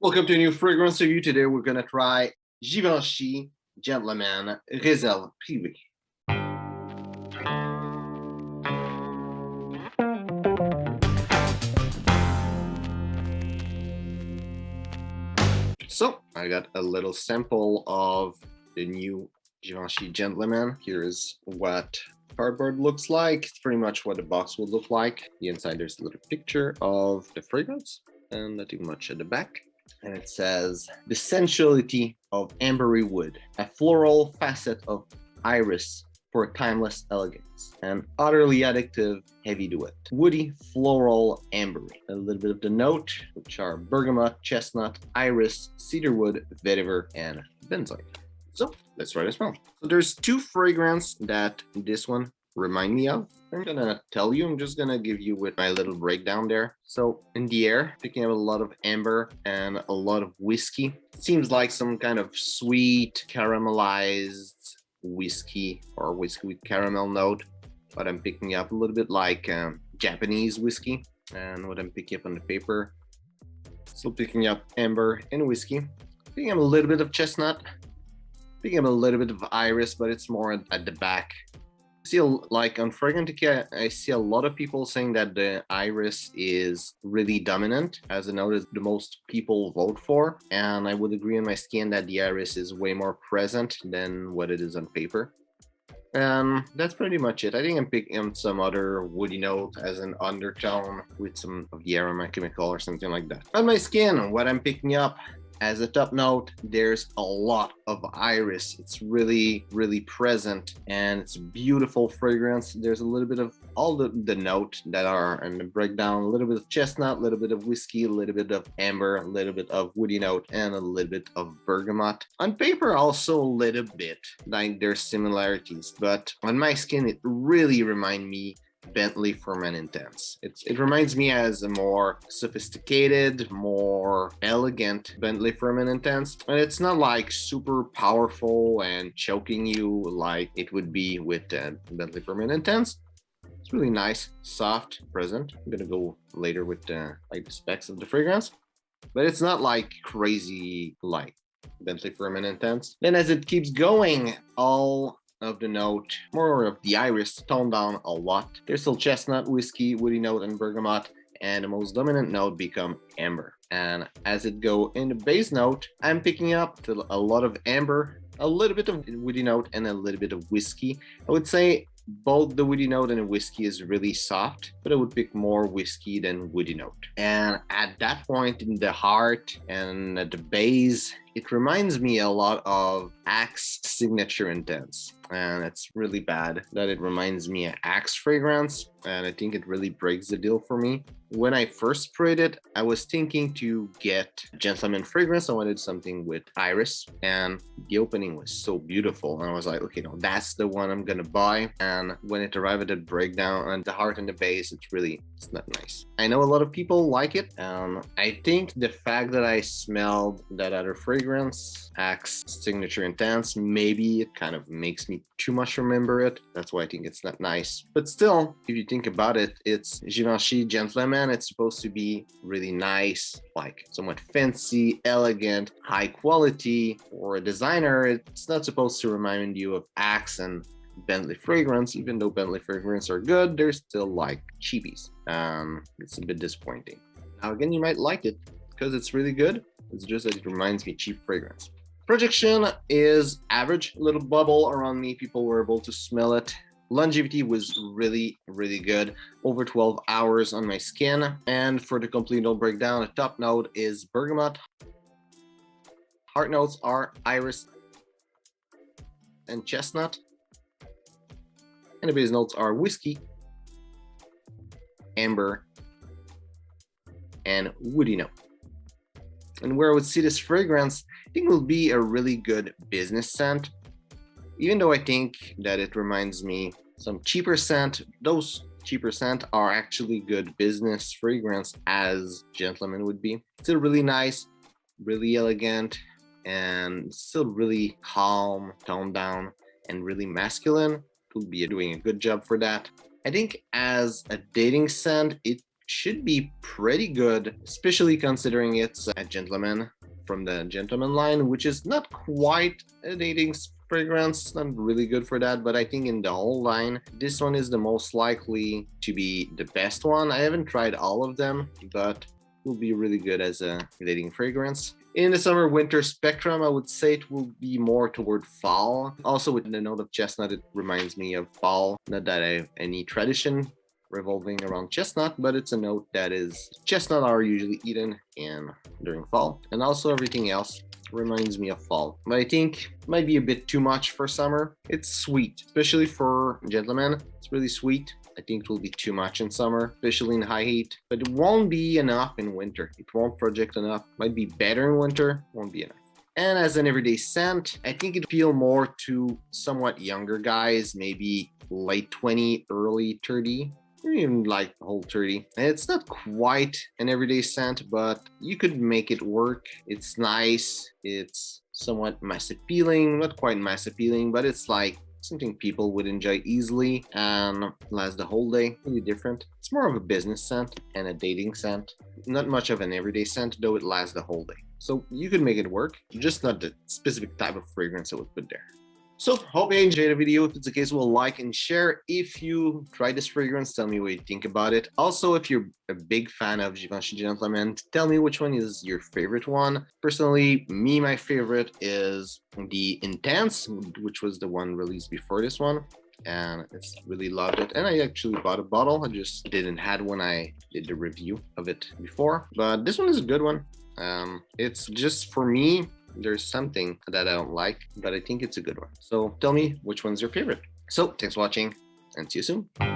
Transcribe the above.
Welcome to a new fragrance review. Today we're gonna try Givenchy Gentleman Réserve Privé. So I got a little sample of the new Givenchy Gentleman. Here's what cardboard looks like. It's pretty much what the box will look like. The inside there's a little picture of the fragrance and nothing much at the back. And it says, the sensuality of ambery wood, a floral facet of iris for timeless elegance, and utterly addictive heavy duet. Woody, floral, ambery. A little bit of the note, which are bergamot, chestnut, iris, cedarwood, vetiver, and benzoin. So let's try the smell. So there's two fragrances that this one remind me of. I'm gonna tell you, I'm just gonna give you with my little breakdown there. So in the air, picking up a lot of amber and a lot of whiskey. Seems like some kind of sweet caramelized whiskey or whiskey with caramel note. But I'm picking up a little bit like Japanese whiskey. And what I'm picking up on the paper, still picking up amber and whiskey. Picking up a little bit of chestnut. Picking up a little bit of iris, but it's more at the back. See, like on Fragrantica, I see a lot of people saying that the iris is really dominant, as a note is the most people vote for, and I would agree on my skin that the iris is way more present than what it is on paper. And that's pretty much it. I think I'm picking up some other woody note as an undertone with some of the aroma chemical or something like that. On my skin, what I'm picking up as a top note, there's a lot of iris. It's really, really present, and it's a beautiful fragrance. There's a little bit of all the note that are in the breakdown, a little bit of chestnut, a little bit of whiskey, a little bit of amber, a little bit of woody note, and a little bit of bergamot. On paper, also a little bit, like there's similarities, but on my skin, it really reminds me Bentley Firm and Intense. It reminds me as a more sophisticated, more elegant Bentley Firm and Intense. And it's not like super powerful and choking you like it would be with Bentley Firm and Intense. It's really nice, soft, present. I'm gonna go later with like the specs of the fragrance, but it's not like crazy like Bentley Firm and Intense. Then as it keeps going, all of the note, more of the iris, toned down a lot. There's still chestnut, whiskey, woody note, and bergamot, and the most dominant note become amber. And as it go in the base note, I'm picking up a lot of amber, a little bit of woody note, and a little bit of whiskey. I would say both the woody note and the whiskey is really soft, but I would pick more whiskey than woody note. And at that point in the heart and at the base, it reminds me a lot of Axe Signature Intense. And it's really bad that it reminds me of Axe fragrance, and I think it really breaks the deal for me. When I first sprayed it, I was thinking to get Gentleman fragrance. I wanted something with iris, and the opening was so beautiful. And I was like, okay, no, that's the one I'm gonna buy. And when it arrived at the breakdown and the heart and the base, it's not nice. I know a lot of people like it. I think the fact that I smelled that other fragrance, Axe Signature Intense, maybe it kind of makes me too much remember it. That's why I think it's not nice. But still, if you think about it, it's Givenchy Gentleman. It's supposed to be really nice, like somewhat fancy, elegant, high quality. For a designer, it's not supposed to remind you of Axe and Bentley fragrance. Even though Bentley fragrance are good, they're still like cheapies. It's a bit disappointing. Now again, you might like it because it's really good. It's just that it reminds me cheap fragrance. Projection is average, a little bubble around me. People were able to smell it. Longevity was really, really good. Over 12 hours on my skin. And for the complete note breakdown, the top note is bergamot. Heart notes are iris and chestnut. And the base notes are whiskey, amber, and woody note. And where I would see this fragrance, I think it will be a really good business scent. Even though I think that it reminds me some cheaper scent, those cheaper scent are actually good business fragrance as Gentleman would be. Still really nice, really elegant, and still really calm, toned down, and really masculine. It will be doing a good job for that. I think as a dating scent, it should be pretty good, especially considering it's a gentleman from the gentleman line, which is not quite a dating fragrance, not really good for that, but I think in the whole line, this one is the most likely to be the best one. I haven't tried all of them, but will be really good as a dating fragrance. In the summer winter spectrum, I would say it will be more toward fall. Also with the note of chestnut, it reminds me of fall. Not that I have any tradition revolving around chestnut, but it's a note that is chestnut are usually eaten during fall, and also everything else reminds me of fall. But I think it might be a bit too much for summer. It's sweet, especially for gentlemen. It's really sweet. I think it will be too much in summer, especially in high heat, but it won't be enough in winter. It won't project enough. Might be better in winter, won't be enough. And as an everyday scent, I think it'd appeal more to somewhat younger guys, maybe late 20, early 30, or even like whole 30. And it's not quite an everyday scent, but you could make it work. It's nice. It's somewhat mass appealing, not quite mass appealing, but it's like something people would enjoy easily and last the whole day. Really different. It's more of a business scent and a dating scent. Not much of an everyday scent, though it lasts the whole day. So you could make it work, just not the specific type of fragrance I would put there. So hope you enjoyed the video. If it's the case, we'll like and share. If you try this fragrance, tell me what you think about it. Also, if you're a big fan of Givenchy Gentleman, tell me which one is your favorite one. Personally, my favorite is the Intense, which was the one released before this one. And it's really loved it. And I actually bought a bottle. I just didn't had when I did the review of it before. But this one is a good one. It's just for me. There's something that I don't like, but I think it's a good one. So tell me which one's your favorite. So thanks for watching and see you soon.